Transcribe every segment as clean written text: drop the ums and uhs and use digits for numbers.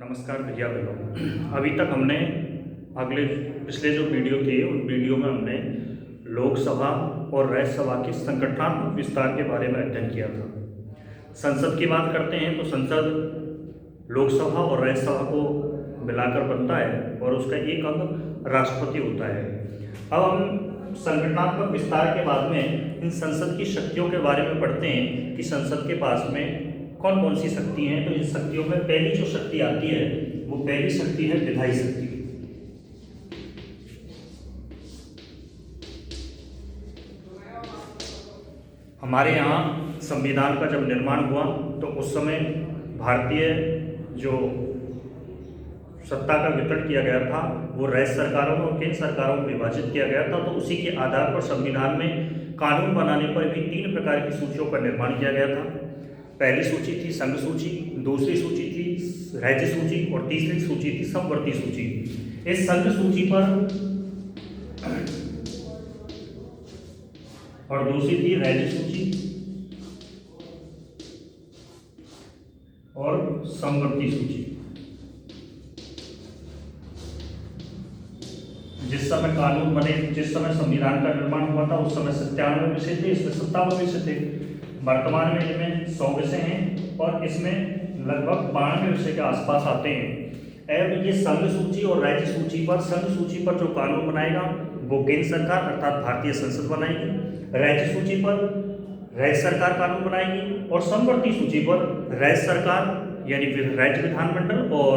नमस्कार भैया बहनों। अभी तक हमने पिछले जो वीडियो थे उन वीडियो में हमने लोकसभा और राज्यसभा के संगठनात्मक विस्तार के बारे में अध्ययन किया था। संसद की बात करते हैं तो संसद लोकसभा और राज्यसभा को मिलाकर बनता है और उसका एक अंग राष्ट्रपति होता है। अब हम संगठनात्मक विस्तार के बाद में इन संसद की शक्तियों के बारे में पढ़ते हैं कि संसद के पास में कौन कौन सी शक्ति हैं। तो इन शक्तियों में पहली जो शक्ति आती है वो पहली शक्ति है विधायी शक्ति। हमारे यहाँ संविधान का जब निर्माण हुआ तो उस समय भारतीय जो सत्ता का वितरण किया गया था वो राज्य सरकारों और केंद्र सरकारों में विभाजित किया गया था। तो उसी के आधार पर संविधान में कानून बनाने पर भी 3 प्रकार की सूचियों का निर्माण किया गया था। पहली सूची थी संघ सूची, दूसरी सूची थी राज्य सूची और तीसरी सूची थी समवर्ती सूची। इस संघ सूची पर और दूसरी थी राज्य सूची और समवर्ती सूची। जिस समय कानून बने, जिस समय संविधान का निर्माण हुआ था उस समय 97 विषय थे, इसमें 57 विषय थे। वर्तमान में इनमें 100 विषय हैं और इसमें लगभग 92 विषय के आसपास आते हैं। अब ये संघ सूची और राज्य सूची पर, संघ सूची पर जो कानून बनाएगा वो केंद्र सरकार अर्थात भारतीय संसद बनाएगी, राज्य सूची पर राज्य सरकार कानून बनाएगी और समवर्ती सूची पर राज्य सरकार यानी राज्य विधानमंडल और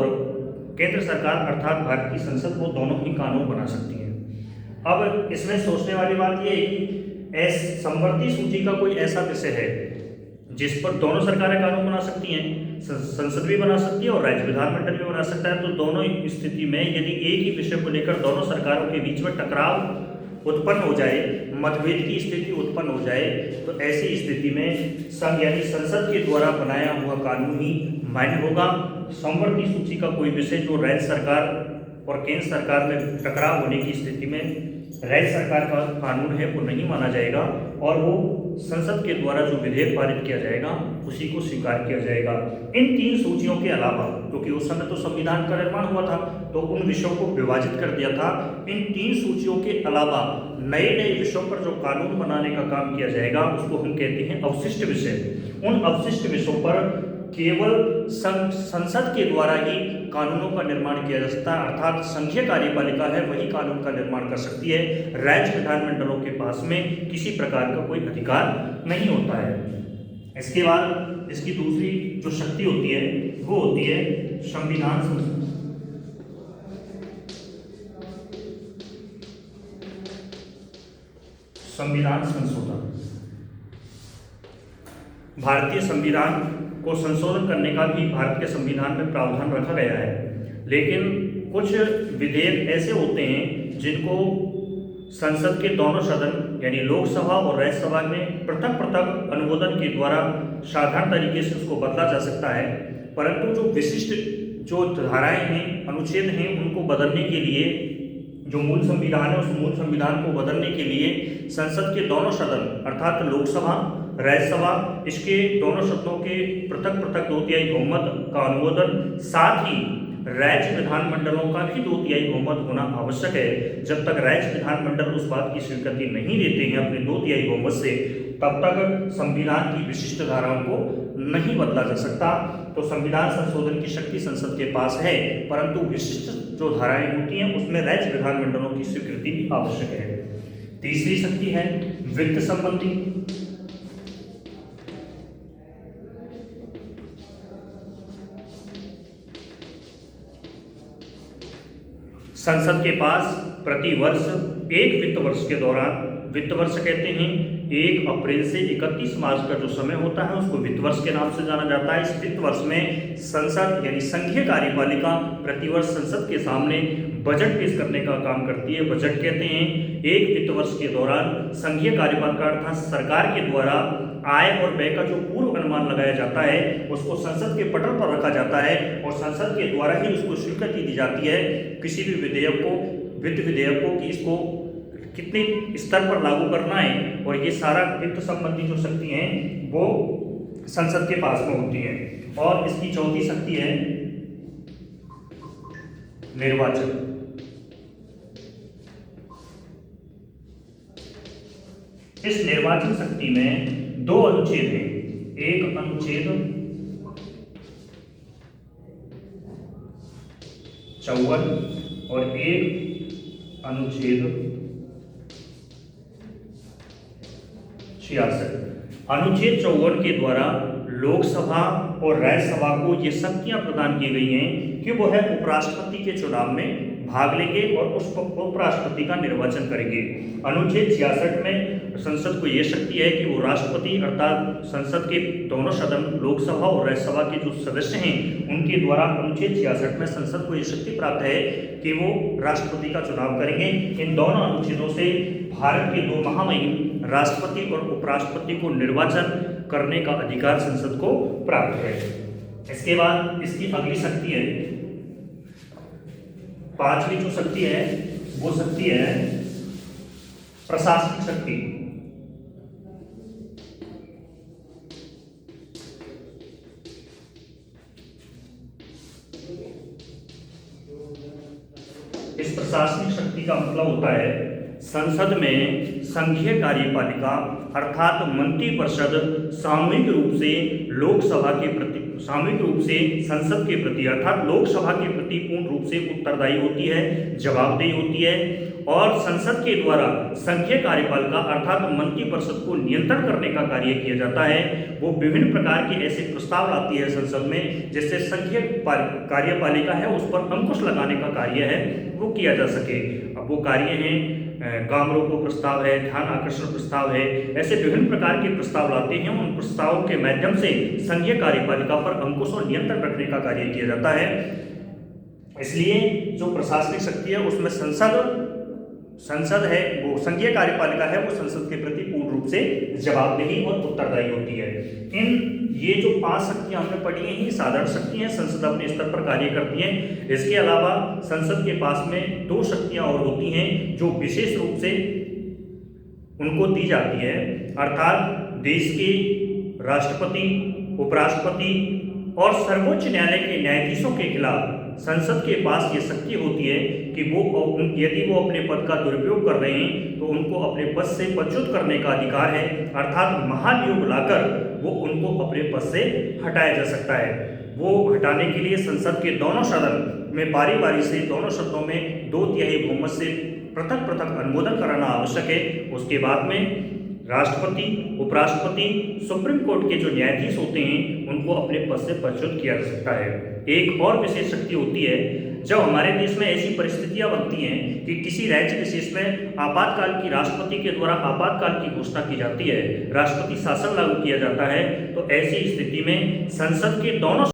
केंद्र सरकार अर्थात भारत की संसद वो दोनों ही कानून बना सकती हैं। अब इसमें सोचने वाली बात यह है कि समवर्ती सूची का कोई ऐसा विषय है जिस पर दोनों सरकारें कानून बना सकती हैं, संसद भी बना सकती है और राज्य विधानमंडल भी बना सकता है। तो दोनों स्थिति में यदि एक ही विषय को लेकर दोनों सरकारों के बीच में टकराव उत्पन्न हो जाए, मतभेद की स्थिति उत्पन्न हो जाए, तो ऐसी स्थिति में संघ यानी संसद के द्वारा बनाया हुआ कानून ही मान्य होगा। समवर्ती सूची का कोई विषय जो राज्य सरकार और केंद्र सरकार में टकराव होने की स्थिति में राज्य सरकार का कानून है वो नहीं माना जाएगा और वो संसद के द्वारा जो विधेयक पारित किया जाएगा उसी को स्वीकार किया जाएगा। इन 3 सूचियों के अलावा, क्योंकि उस समय तो संविधान का निर्माण हुआ था तो उन विषयों को विभाजित कर दिया था, इन 3 सूचियों के अलावा नए नए विषयों पर जो कानून बनाने का काम किया जाएगा उसको हम कहते हैं अवशिष्ट विषय। उन अवशिष्ट विषयों पर केवल संसद के द्वारा ही कानूनों का निर्माण किया जा सकता है, अर्थात संघीय कार्यपालिका है वही कानून का निर्माण कर सकती है। राज्य विधानमंडलों के पास में किसी प्रकार का कोई अधिकार नहीं होता है। इसके बाद इसकी दूसरी जो शक्ति होती है वो होती है संविधान संशोधन। भारतीय संविधान को संशोधन करने का भी भारत के संविधान में प्रावधान रखा गया है, लेकिन कुछ विधेयक ऐसे होते हैं जिनको संसद के दोनों सदन यानी लोकसभा और राज्यसभा में पृथक पृथक अनुमोदन के द्वारा साधारण तरीके से उसको बदला जा सकता है, परंतु जो विशिष्ट जो धाराएं हैं, अनुच्छेद हैं, उनको बदलने के लिए जो मूल संविधान है उस मूल संविधान को बदलने के लिए संसद के दोनों सदन अर्थात लोकसभा राज्यसभा इसके दोनों सदनों के पृथक पृथक 2/3 बहुमत का अनुमोदन, साथ ही राज्य विधानमंडलों का भी 2/3 बहुमत होना आवश्यक है। जब तक राज्य विधानमंडल उस बात की स्वीकृति नहीं देते हैं अपने 2/3 बहुमत से, तब तक संविधान की विशिष्ट धाराओं को नहीं बदला जा सकता। तो संविधान संशोधन की शक्ति संसद के पास है, परंतु विशिष्ट जो धाराएं होती हैं उसमें राज्य विधानमंडलों की स्वीकृति भी आवश्यक है। तीसरी शक्ति है वित्त संबंधी। संसद के पास प्रति वर्ष एक वित्त वर्ष के दौरान, वित्त वर्ष कहते हैं 1 अप्रैल से 31 मार्च का जो समय होता है उसको वित्त वर्ष के नाम से जाना जाता है। इस वित्त वर्ष में संसद यानी संघीय कार्यपालिका प्रतिवर्ष संसद के सामने बजट पेश करने का काम करती है। बजट कहते हैं एक वित्त वर्ष के दौरान संघीय कार्यपालिका अर्थात सरकार के द्वारा आय और व्यय का जो पूर्व अनुमान लगाया जाता है उसको संसद के पटल पर रखा जाता है और संसद के द्वारा ही उसको स्वीकृति दी जाती है किसी भी विधेयक को, वित्त विधेयक को, कि इसको कितने स्तर पर लागू करना है। और ये सारा वित्त संबंधी जो शक्ति हैं वो संसद के पास में होती है। और इसकी चौथी शक्ति है निर्वाचन। इस निर्वाचन शक्ति में दो अनुच्छेद हैं, एक अनुच्छेद 54 और एक अनुच्छेद 66। अनुच्छेद 54 के द्वारा लोकसभा और राज्यसभा को ये शक्तियां प्रदान की गई हैं कि वो है उपराष्ट्रपति के चुनाव में भाग लेंगे और उस उपराष्ट्रपति का निर्वाचन करेंगे। अनुच्छेद 66 में संसद को ये शक्ति है कि वो राष्ट्रपति अर्थात संसद के दोनों सदन लोकसभा और राज्यसभा के जो सदस्य हैं उनके द्वारा अनुच्छेद 66 में संसद को ये शक्ति प्राप्त है कि वो राष्ट्रपति का चुनाव करेंगे। इन दोनों अनुच्छेदों से भारत के दो महामहिम राष्ट्रपति और उपराष्ट्रपति को निर्वाचन करने का अधिकार संसद को प्राप्त है। इसके बाद इसकी अगली शक्ति है, पांचवी जो शक्ति है वो शक्ति है प्रशासनिक शक्ति। इस प्रशासनिक शक्ति का मतलब होता है संसद में संघीय कार्यपालिका अर्थात मंत्रिपरिषद सामूहिक रूप से लोकसभा के प्रति सामूहिक रूप से संसद के प्रति अर्थात लोकसभा के प्रति पूर्ण रूप से उत्तरदायी होती है, जवाबदेही होती है और संसद के द्वारा संघीय कार्यपालिका अर्थात मंत्रिपरिषद को नियंत्रण करने का कार्य किया जाता है। वो विभिन्न प्रकार के ऐसे प्रस्ताव लाती है संसद में जिससे संघीय कार्यपालिका है उस पर अंकुश लगाने का कार्य है वो किया जा सके। अब वो कार्य हैं काम रोको प्रस्ताव है, ध्यान आकर्षण प्रस्ताव है, ऐसे विभिन्न प्रकार के प्रस्ताव लाते हैं। उन प्रस्तावों के माध्यम से संघीय कार्यपालिका पर अंकुश और नियंत्रण रखने का कार्य किया जाता है। इसलिए जो प्रशासनिक शक्ति है उसमें संसद है वो संघीय कार्यपालिका है वो संसद के प्रति पूर्ण रूप से जवाबदेही और उत्तरदायी होती है। ये जो 5 शक्तियां हमने पढ़ी हैं ये साधारण शक्ति हैं, संसद अपने स्तर पर कार्य करती है। इसके अलावा संसद के पास में 2 शक्तियां और होती हैं जो विशेष रूप से उनको दी जाती है, अर्थात देश के राष्ट्रपति, उपराष्ट्रपति और सर्वोच्च न्यायालय के न्यायाधीशों के खिलाफ संसद के पास ये शक्ति होती है कि वो यदि वो अपने पद का दुरुपयोग कर रहे हैं तो उनको अपने पद से पदच्युत करने का अधिकार है, अर्थात महाभियोग लाकर वो उनको अपने पद से हटाया जा सकता है। वो हटाने के लिए संसद के दोनों सदन में बारी बारी से दोनों सदनों में 2/3 बहुमत से पृथक पृथक अनुमोदन कराना आवश्यक है। उसके बाद में राष्ट्रपति, उपराष्ट्रपति, सुप्रीम कोर्ट के जो न्यायाधीश होते हैं उनको अपने पद से पदच्युत किया जा सकता है। एक और विशेष शक्ति होती है जब हमारे देश में ऐसी परिस्थितियां बनती हैं कि किसी राज्य विशेष में आपातकाल की राष्ट्रपति के द्वारा आपातकाल की घोषणा की जाती है, राष्ट्रपति शासन लागू किया जाता है, तो ऐसी स्थिति में संसद के दोनों